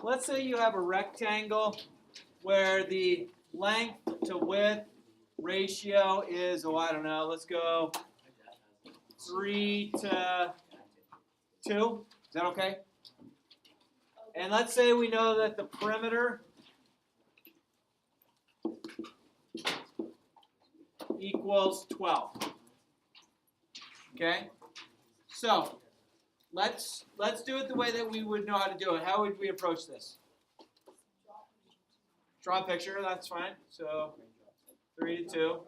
let's say you have a rectangle where the length to width ratio is, oh, I don't know, let's go 3 to 2. Is that okay? And let's say we know that the perimeter equals 12. Okay? So, let's do it the way that we would know how to do it. How would we approach this? Draw a picture, that's fine. So 3 to 2.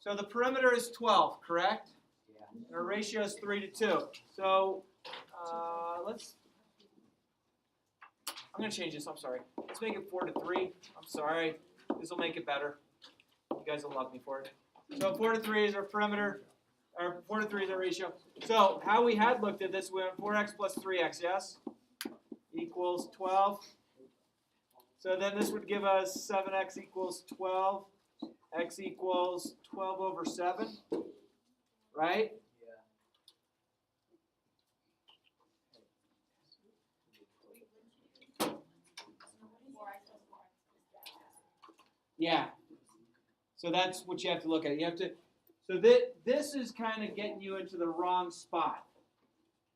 So the perimeter is 12, correct? And our ratio is 3 to 2. So I'm going to change this, I'm sorry. Let's make it 4 to 3. I'm sorry. This will make it better. You guys will love me for it. So 4 to 3 is our perimeter, or 4 to 3 is our ratio. So how we had looked at this, we went 4x plus 3x, yes? Equals 12. So then this would give us 7x equals 12. X equals 12 over 7, right? Yeah. So that's what you have to look at. You have to. So this is kind of getting you into the wrong spot.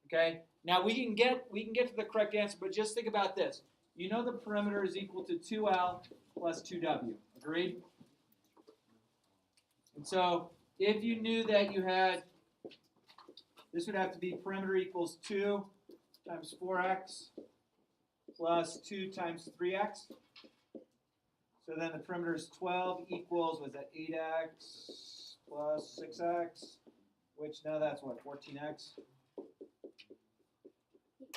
Okay. Now we can get to the correct answer, but just think about this. You know the perimeter is equal to 2L plus 2W. Agreed? And so if you knew that you had, this would have to be perimeter equals 2 times 4x plus 2 times 3x. So then the perimeter is 12 equals, was that 8x plus 6x, which now that's what, 14x?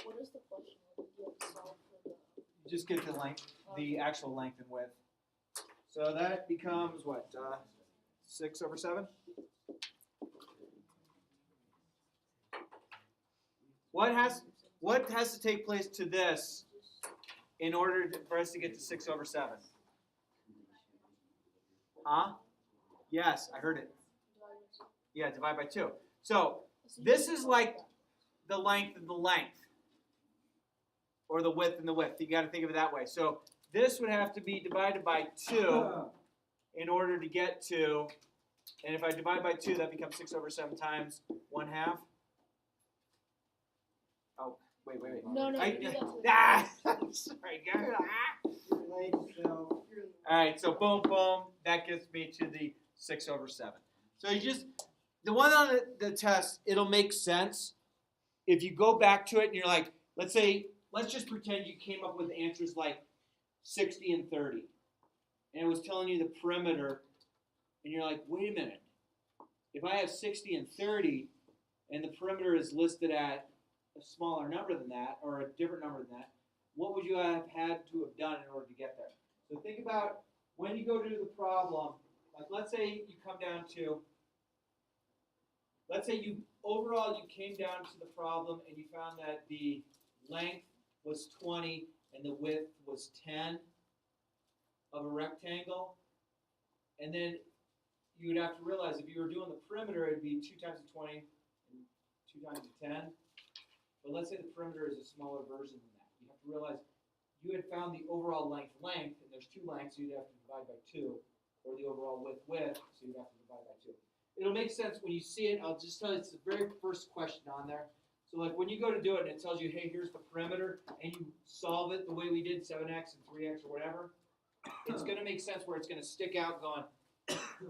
What is the question? You have to solve for the... Just get the length, the actual length and width. So that becomes what, 6 over 7? What has to take place to this in order for us to get to 6 over 7? Huh? Yes, I heard it. Yeah, divide by 2. So this is like the length and the length, or the width and the width. You got to think of it that way. So this would have to be divided by 2 in order to get to, and if I divide by 2, that becomes 6 over 7 times 1/2. Oh, wait. No, Sorry, all right, so boom, that gets me to the 6 over 7. So you just, the one on the test, it'll make sense if you go back to it and you're like, let's just pretend you came up with answers like 60 and 30. And it was telling you the perimeter, and you're like, wait a minute. If I have 60 and 30, and the perimeter is listed at a smaller number than that, or a different number than that, what would you have had to have done in order to get there? So think about when you go to do the problem, like let's say you come down to, let's say you came down to the problem and you found that the length was 20 and the width was 10 of a rectangle. And then you would have to realize if you were doing the perimeter, it would be 2 times the 20 and 2 times the 10. But let's say the perimeter is a smaller version than that. You have to realize you had found the overall length, and there's 2 lengths, so you'd have to divide by 2, or the overall width, so you'd have to divide by 2. It'll make sense when you see it. I'll just tell you, it's the very first question on there. So like when you go to do it and it tells you, hey, here's the perimeter, and you solve it the way we did, 7x and 3x or whatever, it's going to make sense where it's going to stick out going,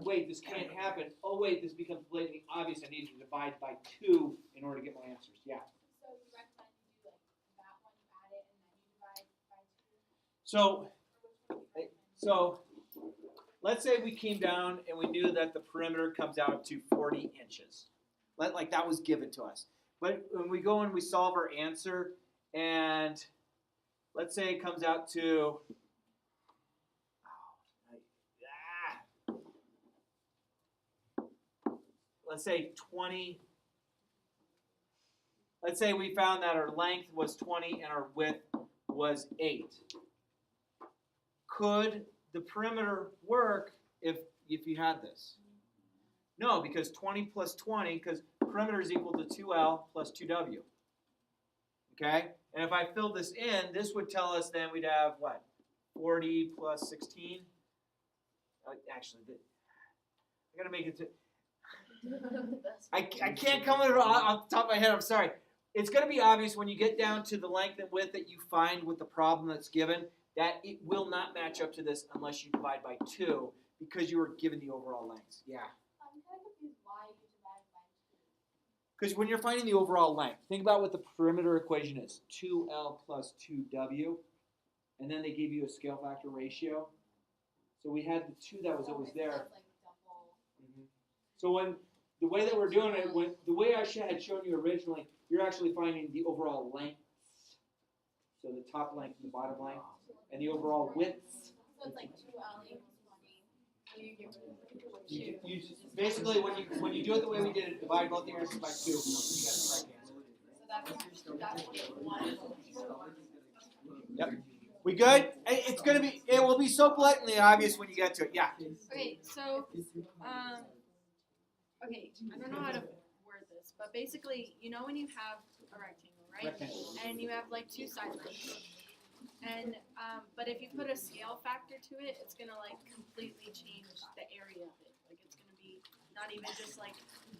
wait, this can't happen. Oh, wait, this becomes blatantly obvious. I need to divide by 2 in order to get my answers. Yeah? So you recommend you do like that one, you add it, and then you divide by 2? So let's say we came down and we knew that the perimeter comes out to 40 inches. Like that was given to us. But when we go and we solve our answer, and let's say it comes out to, let's say 20, let's say we found that our length was 20 and our width was 8. Could the perimeter work if you had this? No, because 20 plus 20, because perimeter is equal to 2L plus 2W. Okay? And if I fill this in, this would tell us then we'd have what? 40 plus 16? Actually, I gotta make it to. I can't come with it off the top of my head. I'm sorry. It's going to be obvious when you get down to the length and width that you find with the problem that's given that it will not match up to this unless you divide by 2 because you were given the overall length. Yeah. I'm kind of confused why you divide by 2. Because when you're finding the overall length, think about what the perimeter equation is. 2L plus 2W. And then they gave you a scale factor ratio. So we had the 2 that was always there. That's like double. So when the way that we're doing it, the way I had shown you originally, you're actually finding the overall lengths. So the top length and the bottom length, and the overall widths. So it's like 2L equals 20. So you get rid of 2. You basically when you do it the way we did it, divide both the answers by 2. You got the correct answer. So that's 1. Yep. We good? It will be so blatantly obvious when you get to it. Yeah. Okay, so, okay, I don't know how to word this, but basically, you know when you have a rectangle, right? Rectangle. And you have like 2 side lengths. And, but if you put a scale factor to it, it's gonna like completely change the area of it. Like it's gonna be not even just like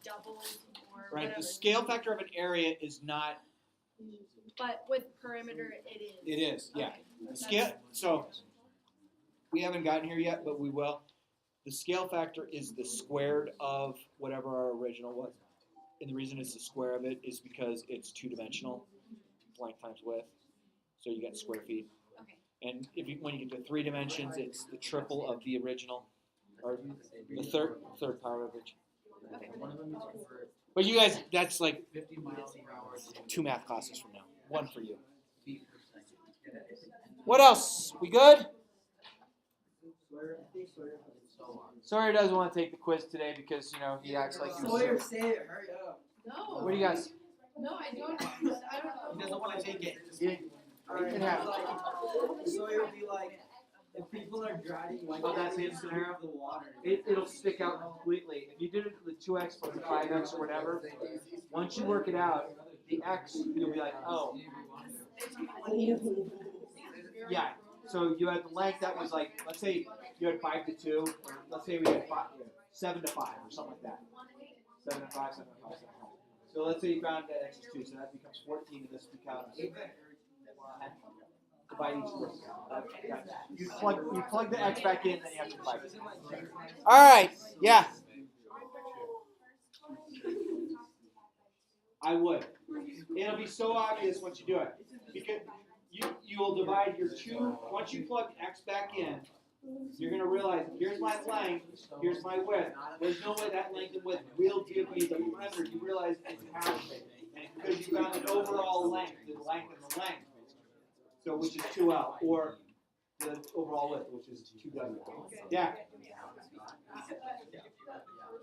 doubled or Right. whatever. The scale factor of an area is not. But with perimeter, it is. It is. Yeah. Okay. The scale. So we haven't gotten here yet, but we will. The scale factor is the squared of whatever our original was. And the reason it's the square of it is because it's 2-dimensional, length times width. So you get square feet. Okay. And when you get to 3 dimensions, it's the triple of the original, or the third power of it. Okay. But you guys, that's like 2 math classes from now. 1 for you. What else? We good? Sawyer doesn't want to take the quiz today because, he acts like he was Sawyer, say it. Hurry up. No. What do you guys? No, I don't. I don't know. He doesn't want to take it. Alright, can have it. Sawyer would be like, if people are drowning, why Oh, can't that's they the just scenario? drink the water? It'll stick out completely. If you did it with 2x plus 5x or whatever, once you work it out, the x, you'll be like, oh. Yeah, so you had the length that was like, let's say you had 5 to 2, or let's say we had 7 to 5 or something like that. 7 to 5, 7 to 5, 7 to 5. So let's say you found that x is 2, so that becomes 14, and this becomes 10. Divide each group. You plug the x back in, then you have to divide it. All right, yeah. I would. It'll be so obvious once you do it. Because you will divide your 2, once you plug x back in, you're going to realize, here's my length, here's my width. There's no way that length and width will give me the perimeter. You realize it's half of it. And because you found an overall length, the length and the length, so which is 2L, or the overall width, which is 2W. Yeah.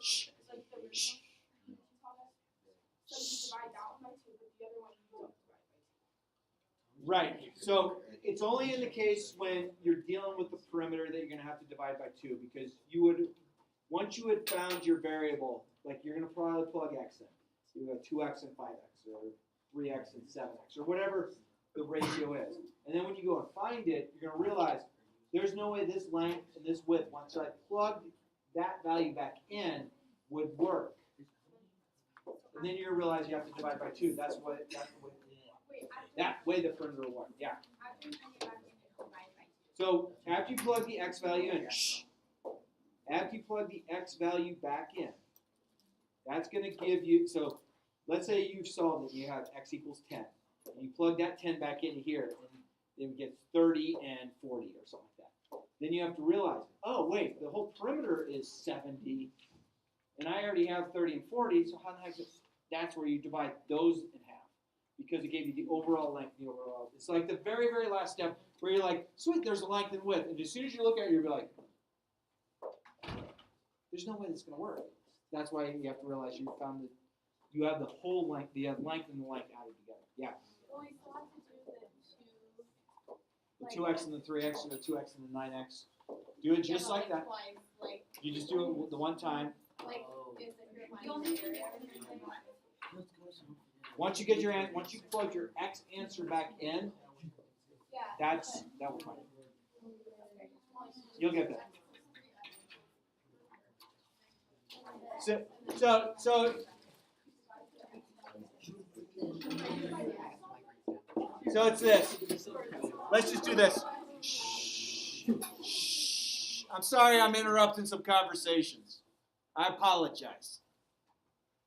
Shh. Shh. So you divide that one by 2, but the other one you don't divide by 2. Right. So it's only in the case when you're dealing with the perimeter that you're going to have to divide by 2, because once you had found your variable, like you're going to probably plug x in. So you have 2x and 5x, or 3x and 7x, or whatever the ratio is. And then when you go and find it, you're going to realize there's no way this length and this width, once I plugged that value back in, would work. And then you realize you have to divide by 2. That way the perimeter will work. Yeah. After you plug it back in, it divides by 2. So after you plug the x value in, after you plug the x value back in, that's going to give you, so let's say you've solved it, you have x equals 10. And you plug that 10 back into here, and it gets 30 and 40 or something like that. Then you have to realize, oh wait, the whole perimeter is 70, and I already have 30 and 40, so how the heck that's where you divide those in half, because it gave you the overall length and the overall. It's like the very, very last step where you're like, sweet, there's a length and width, and as soon as you look at it, you'll be like, there's no way that's going to work. That's why you have to realize you have the whole length, the length and the length added together. Yeah. Well, we still have to do the 2. The 2x and the 3x and the 2x and the 9x. Do it just like that. Twice, like, You just do it the one time. is it your line area? Once you plug your X answer back in, that will find it. You'll get that. So it's this. Let's just do this. Shh. I'm sorry I'm interrupting some conversations. I apologize.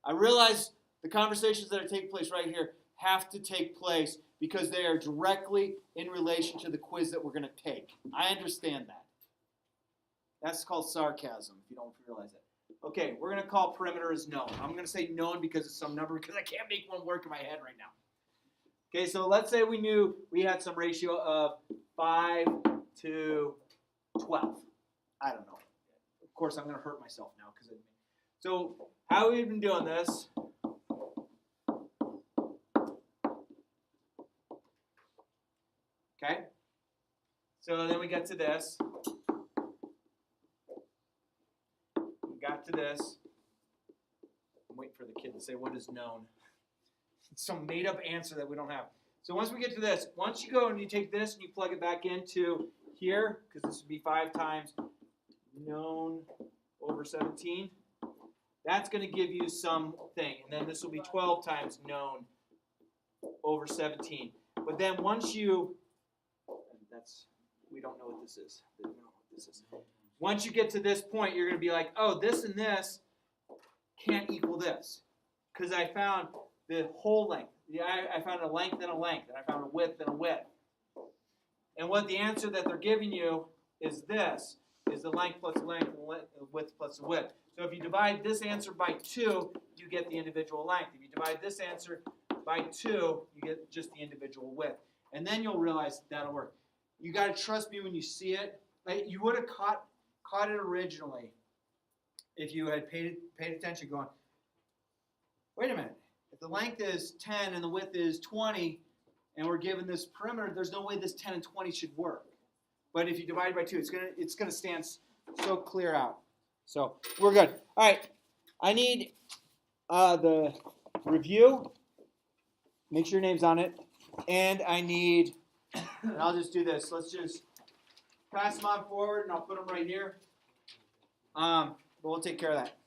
I realize the conversations that are taking place right here have to take place because they are directly in relation to the quiz that we're going to take. I understand that. That's called sarcasm, if you don't realize that. Okay, we're going to call perimeter as known. I'm going to say known because it's some number because I can't make one work in my head right now. Okay, so let's say we knew we had some ratio of 5 to 12. I don't know. Of course, I'm going to hurt myself now. So how have we been doing this? Okay. So then we got to this. We got to this. I'm waiting for the kid to say what is known. It's some made-up answer that we don't have. So once we get to this, once you go and you take this and you plug it back into here, because this would be 5 times known over 17, that's going to give you something. And then this will be 12 times known over 17. But then once you, we don't know what this is. We don't know what this is. Once you get to this point, you're going to be like, oh, this and this can't equal this. Because I found the whole length. I found a length and a length, and I found a width and a width. And what the answer that they're giving you is this, is the length plus the length and the width plus the width. So if you divide this answer by 2, you get the individual length. If you divide this answer by 2, you get just the individual width. And then you'll realize that'll work. You got to trust me when you see it. You would have caught it originally if you had paid attention going, wait a minute. If the length is 10 and the width is 20, and we're given this perimeter, there's no way this 10 and 20 should work. But if you divide by 2, it's gonna stand so clear out. So we're good. All right, I need the review. Make sure your name's on it, and I need. And I'll just do this. Let's just pass them on forward, and I'll put them right here. But we'll take care of that.